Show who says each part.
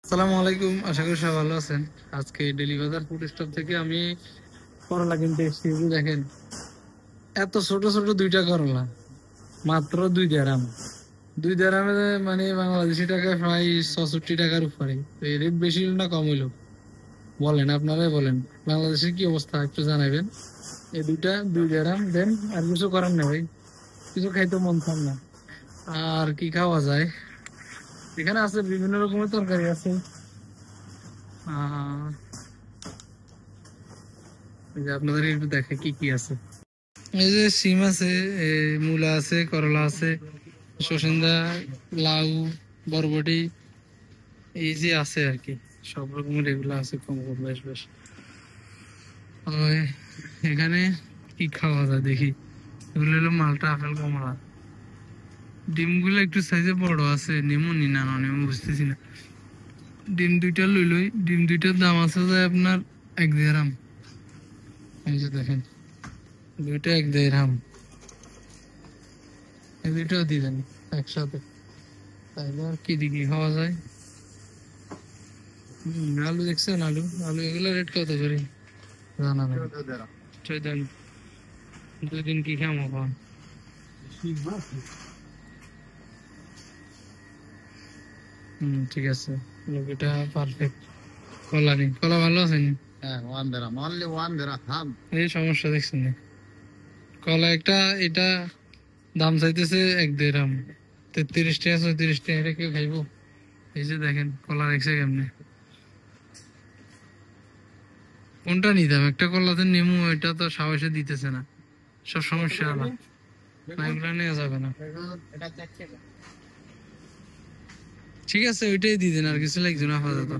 Speaker 1: আসসালামু আলাইকুম, আশা করি সবাই ভালো আছেন। আজকে ডেলি বাজার ফুড স্টপ থেকে আমি করলা কিনতে এসেছি। এই যে দেখেন, এত ছোট ছোট দুইটা করলা, মাত্র 2 দিরহাম। 2 দিরহামে মানে বাংলাদেশি টাকায় প্রায় 66 টাকার উপরে। তো এই রেট বেশি হলো না কম হইলো? বলেন, আপনারাই বলেন, বাংলাদেশের কি অবস্থা একটু জানাবেন। এই দুইটা 2 দিরহাম দেন, আর কিছু করার নেই ভাই, কিছু খাইতে মন চান না। আর কি খাওয়া যায়? এখানে আছে বিভিন্ন রকমের তরকারি আছে। আহ এই যে আপনাদের একটু দেখে কি কি আছে। এই যে সিম আছে, মূলা আছে, করলা আছে, সসিন্দা, লাউ, বরবটি, এই যে আছে আর কি। সব রকমের এগুলো আছে, কম কম বেশ বেশ। ওই এখানে কি খাওয়া যায় দেখি। এগুলো হলো মালটা, আপেল, কমলা। ডিমগুলো একটু সাইজে বড় আছে, নেমু নি না নেমু বুঝতেছি না। ডিম দুইটা লই, ডিম দুইটার দাম আছে যে আপনার 1 দিরহাম। এই যে দেখেন, দুইটা 1 দিরহাম। এই দুইটাও দিয়ে দেন একসাথে, তাইলে আর কি দিকে খাওয়া যায়। আলু দেখছেন? আলু আলু এগুলো রেট কত করে জানা নেই। 14। 2 দিন কি খামো এখন? ঠিক আছে, লোকটা পারফেক্ট। কলা নেই, কলা ভালো আছে নি? এই সমস্যা দেখছেন নি? কলা একটা, এটা দাম চাইতেছে 1 দিরহাম। 33 টাকা 34 টাকা, এটা কেউ খাইবো? এই যে দেখেন কলা রেখছে কেমনে। কোনটা নিতাম? একটা কলাতে নেমু, এটা তো সাহসে দিতেছে না। সব সমস্যা হলো না, এগুলো নেওয়া যাবে না। ঠিক আছে, ওইটাই দিয়ে দেন, আর কিছু লাগছে না আপাতত।